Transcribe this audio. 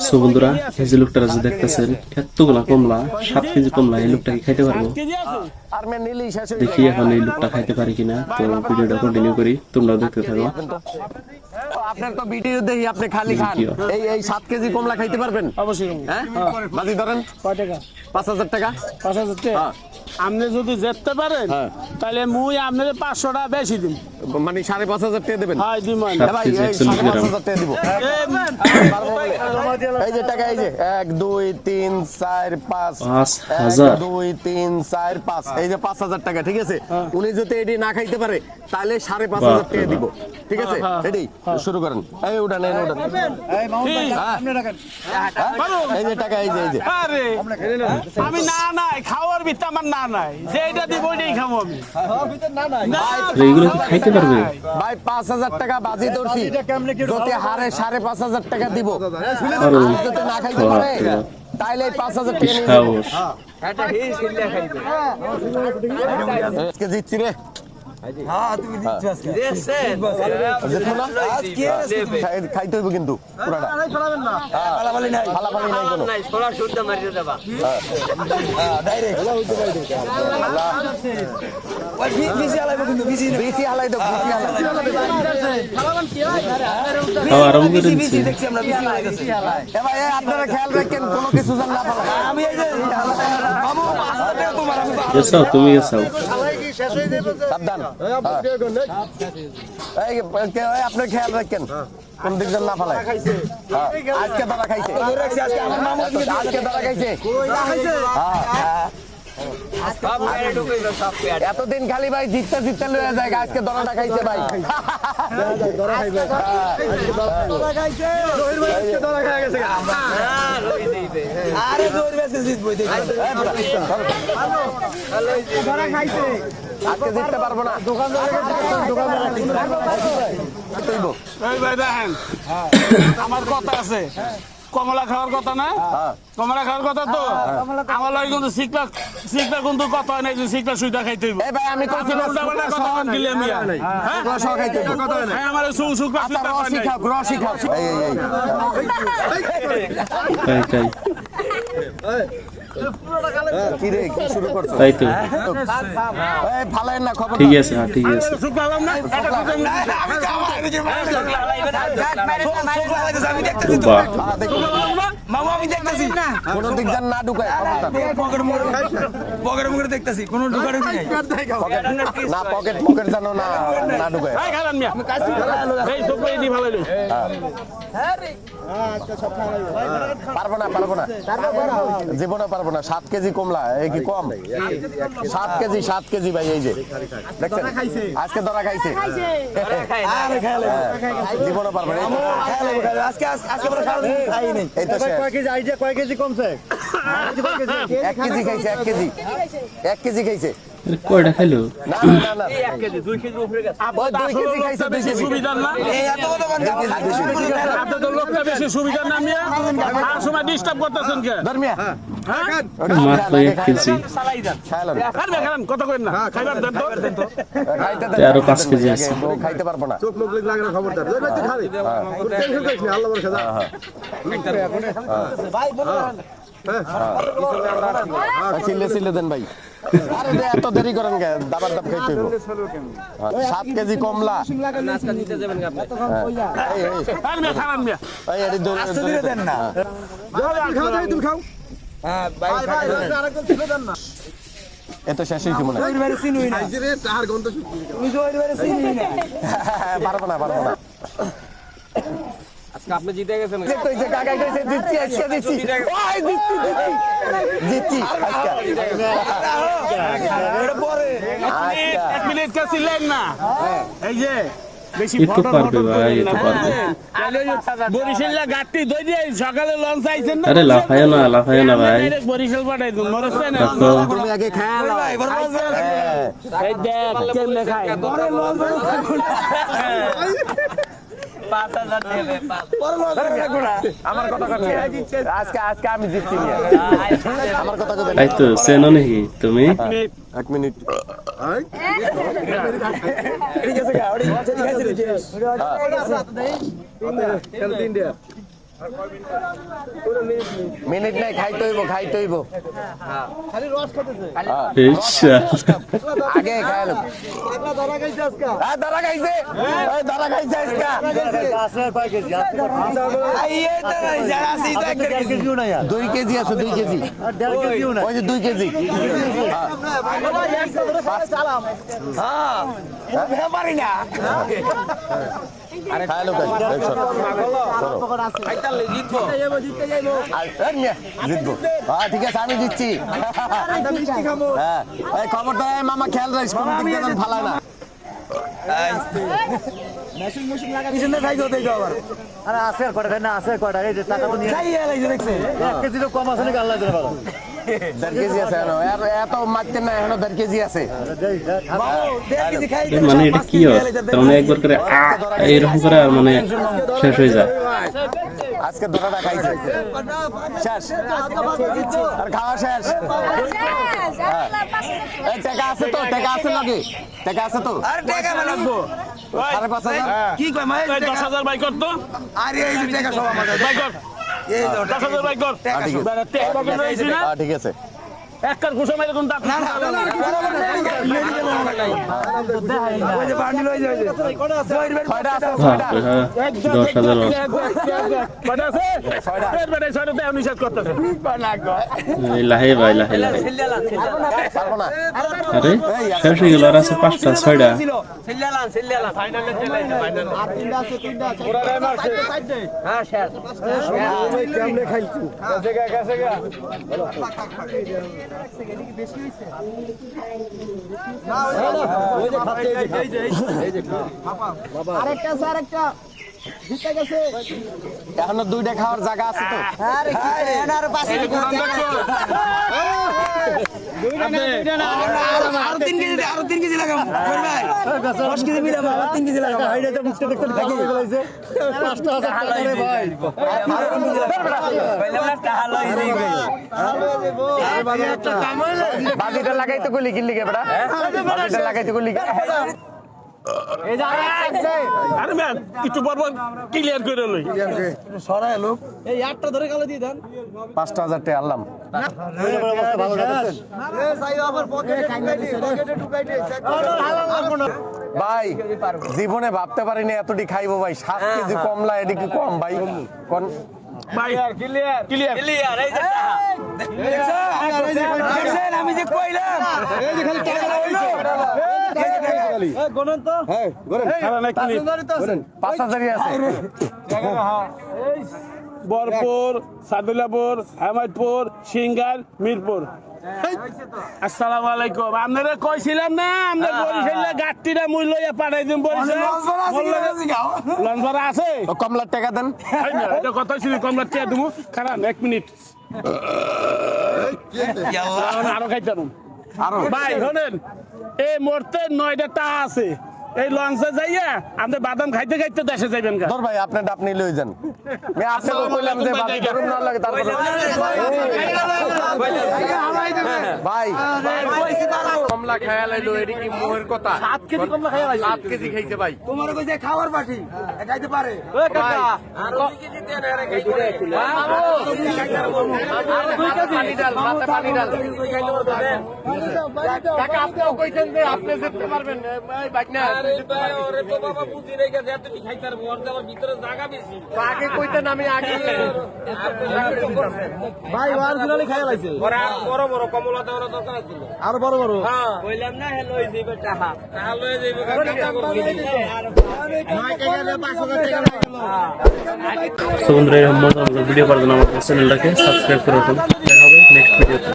So বন্ধুরা, এই যে লোকটা যে দেখতেছেন এতগুলা কমলা, 7 কেজি কমলা, এই লোকটা কি খাইতে পারবো? দেখি এখন এই লোকটা খাইতে পারি কিনা। তো ভিডিওটা কন্টিনিউ করি, তোমরাও দেখতে থাকো। আপনার তো ভিডিও দেখি আপনি খালি খান, এই 7 কেজি কমলা খাইতে পারবেন? অবশ্যই। হ্যাঁ, বাজি ধরেন। কয় টাকা? 5000 টাকা। 5000 টাকা। আপনি যদি যেতে পারেন তাহলে মুই আপনাকে 500 টাকা বেশি দিন, মানে 5500 টাকা দেবেন? হ্যাঁ দিন। ভাই 5500 টাকা দিব। এই যে টাকা, এই যে 1 2 3 4 5 5000, 1 2 3 4 5, এই যে 5000 টাকা। ঠিক আছে, উনি যদি এডি না খাইতে পারে তাহলে 5500 টাকা দিব। ঠিক আছে, রেডি, শুরু করেন। এই উঠান, এই উঠান। এই মামুন ভাই আপনি রাখেন। এই যে টাকা, এই যে আরে আমি না নাই খাওয়ার ভিতর আমার না নাই, যেটা দিব ওইটাই খাবো আমি। এইগুলো কি খাইতে পারবে? ভাই 5000 টাকা বাজি ধরছি, যদি হারে 5500 টাকা দিব। আরে যদি না খাইতে পারে তাহলে 5000 টাকা নিয়ে খাও। এটা হে সিল্লা খাইবে। আজকে জিতছি রে। হ্যাঁ তুমি জিতছো আজকে। দেখছেন জিতছো না আজকে খাইতে হবে কিন্তু পুরাটা। ফলাবেন না, ফালাফালি নাই, ফালাফালি নাই কোনো নাই, সোলা শুদ্ধ মারিয়ে দেবা। হ্যাঁ ডাইরেক্ট আল্লাহ ওই বিসি আলাইবো কিন্তু, বিসি আলাই দাও, বিসি আলাই ফালাবেন কি হয়? খাও আরাম করে দিছি। বিসি দেখছি আমরা, বিসি আলাই দিছি। এ ভাই আপনারা খেয়াল রাখেন কোনো কিছু যেন না ফালায়। আমি এই যে বাবু আসতে তোমার আমি এসাও, তুমি এসাও। সাবধান। আপনি খেয়াল রাখেন কোন দিক যেন না ফালায়। আজকে ধরা খাইছে, আজকে ধরা খাইছে। এতদিন খালি ভাই জিততে জিততে লয়ে যায়, আজকে ধরাটা খাইছে ভাই। আজকে জিততে পারবো না। আমার কথা আছে, কমলা খাওয়ার কথা না? কমলা খাওয়ার কথা তো আমার লাগে কিন্তু শিখলা কিন্তু কথা হয় না যে শিখলা সুইটা খাইতে হইব। এই ভাই আমি কইছি না উল্টাপাল্টা কথা দিলে আমি শিখলা সহ খাইতে হইব। হ্যাঁ আমার সুখলা আচ্ছা রসি খাও, রসি খাও। খাই খাই। কি রে কি শুরু করছো? তাই তো, এই ফালায় না খবর। ঠিক আছে, হ্যাঁ ঠিক আছে। শুকলাম না বাহ, মামা আমি দেখতেছি কোন দিক যেন না ঢুকায়। পকেট মুখে দেখতেছি কোন ঢুকাড়ি নাই না পকেট পকেট যেন না না ঢুকায়। এই খালান মিয়া এই সব এই দি ভালো লই। পারবো না, পারবো না, জীবনে পারবো না। 7 কেজি কমলা, এই কি কম? 7 কেজি, 7 কেজি ভাই। এই যে দেখছেন আজকে ধরা খাইছে। জীবনে পারবো না। আজকে আমরা খাই নাই। এই তো কয় কেজি আইডিয়া, কয় কেজি কমছে? 1 কেজি খাইছে, 1 কেজি, 1 কেজি খাইছে। কয়টা খাইলো? না না না 1 কেজি 2 কেজি উপরে গেছে। 2 কেজি খাইছে, 2 কেজি সুবিধা না। এই এত বড় বান্ডা আপনি তো লোকটা বেশি সুবিধা না মিয়া, আর সময় ডিস্টার্ব করতেছেন কে? ধর্মিয়া মাত্র 1 কেজি। খান কত করেন না খাইবার দেন তো। আরো 5 কেজি আছে। খাইতে পারবো না। চোখ লোক লাগে না, খবরদার খালি টেনশন করিস না, আল্লাহ ভরসা যা। ভাই বলুন চিল্লে চিল্লে দেন ভাই। আরে এত দেরি করেন কে? দাবার দাব খাইতে হইব। 7 কেজি কমলা নাস্তা নিতে যাবেন আপনি? এই খান মিয়া এই এর আস্তে ধীরে দেন না। খাও যাই তুমি খাও। হ্যাঁ ভাই আরেকজন ছিল দেন না। এত শেষ হইছে মনে হয়। ওই বারে চিনুই না। আইছে রে তার গন্ধ শুকি। তুমি তো ওই বারে চিনুই না। পারবো না, পারবো না। আজকে আপনি জিতে গেছেন। কইছে কাকা কইছে জিতছি, আজকে জিতছি। ওই জিতছি, জিতছি আজকে। এটা পরে 1 মিনিট কা ছিলেন না। এই যে বেশি একটু পারবে ভাই, একটু পারবে। বরিশাল গাড়ি দই দিয়ে সকালে লঞ্চ আইছেন না। আরে লাফায় না, লাফায় না ভাই। ডাইরেক্ট বরিশাল পাঠাই দিন মরছে না। দেখো তুমি আগে খেয়াল ভাই এই দেখ কেমনে খায়। বড় লঞ্চ আমার কথা কথা আজকে আজকে আমি জিতছি আমার কথা কথা তাই তো, চেনো নাকি তুমি? 1 মিনিট ঠিক আছে গা ওড়ি খাইছে রে। খেল 3 দিয়া। মিনিট নাই, খাইতে হইব। খালি রস খাইতেছে ইচ্ছা আগে খাই লোক দাঁড়া খাইছে আজকে 2 কেজি আছে 2 কেজি ওই যে 2 কেজি পারি না খাই লোক জিতবো হ্যাঁ ঠিক আছে আমি দিচ্ছি হ্যাঁ এই খবরটা মামা খেয়াল রাখিস কোন দিক দিয়ে ফালায় না এত মারতেন না এখনো 1.5 কেজি আছে মানে এটা কি হয় তার মানে একবার করে এরকম করে আর মানে শেষ হয়ে যায় আজকে দুটোটা খাইছে শেষ আর খাওয়া শেষ এই টাকা আছে তো টাকা আছে নাকি টাকা আছে তো আরে টাকা বানাবো 5,500 কি কয় মাই 10,000 বাই কর তো আরে এই যে টাকা সব আমাদের বাই কর এই 10,000 বাই কর ঠিক আছে একবার ঘুষা মাইরে কোন দাঁত না ওই যে বান্ডিল হয়ে যায় ছয়টা আছে হ্যাঁ 10,000 লস কয়টা আছে ছয়টা দেও নিষেধ করতেছে লাহে ভাই লাহে পারবো না আরে শেষ হয়ে গেল আর আছে 5টা 6টা সিল্লালান ফাইনালে চলে আইছে ফাইনালে আর তিনটা আছে পুরা টাইম আছে হ্যাঁ শেষ কেমনে খাইছি গেছে গা আরেকটা জিতে গেছে এখনো 2টা খাওয়ার জায়গা আছে তো আরো 3 কেজি লাগাম ভাই 10 কেজি মিলাম আবার 3 কেজি লাগাম হাইডাতে মুখতে দেখতে থাকি বলাইছে 5,000 টাকা রে ভাই বাজিটা লাগাইতে কইলি কি লিগে বড়া বাজিটা লাগাইতে কইলি কি এই যে আরেকটা আরে ম্যাম একটু পর ক্লিয়ার করে লই সরায় লোক এই 8টা ধরে কালো দিয়ে দেন 5,000 টাকা আনলাম ভাই জীবনে ভাবতে পারিনি এতটি খাইবো ভাই 7 কেজি কমলা এটি কি কম ভাই কোন ভাই ক্লিয়ার এই যে দেখছেন আমি যে কইলাম এই যে খালি টাকা হইলো এই গণন তো হ্যাঁ গণন খারাপ না ক্লিয়ার 5,000 আছে বরপুর সাদুল্লাপুর হেমায়তপুর সিঙ্গার মিরপুর আসসালামু আলাইকুম আপনারা কইছিলাম না আমরা বরিশালে গাট্টিটা মুই লইয়া পাঠাই দিম বরিশাল লঞ্চ ভাড়া আছে কমলার টাকা দেন এটা কথা ছিল কমলা টিয়া দিমু খারাপ 1 মিনিট আরো খাইতাম আরো ভাই শোনেন এই মুহূর্তে 9টা টা আছে এই লঞ্চে যাইয়া আপনি বাদাম খাইতে খাইতে দেশে যাইবেন গা ধর ভাই আপনি লই যান আমি আপনাকে কইলাম যে বাজি গরম না লাগে তারপর ভাই কমলা খায়া লাইলো এডি কি মোহের কথা 7 কেজি কমলা খাইয়া লাইছে 7 কেজি খাইছে ভাই তোমার কইছে খাওয়ার পাটি খাইতে পারে ওই কাকা আর 2 কেজি দেন আরে খাইতে আর 2 কেজি পানি ডাল মাথা পানি ডাল কাকা আপনি কইছেন যে আপনি যেতে পারবেন ভাই বাইকনা আরে ভাই ওরে তো বাবা বুঝি রে গেছে এত কি খাইতার মোর দেওয়ার ভিতরে জায়গা বেশি আগে কইতেন আমি আগে ভাই অরিজিনালি খাইয়া লাইছে ওরা বড় বড় কমলা দেওয়ার দরকার ছিল আর বড় বড় হ্যাঁ কইলাম না হেলো হই যাবে টাকা টাকা লয়ে যাবে তো বন্ধুরা এরকম মজার ভিডিও পাওয়ার জন্য আমাদের চ্যানেলটাকে সাবস্ক্রাইব করে রাখুন দেখা হবে নেক্সট ভিডিওতে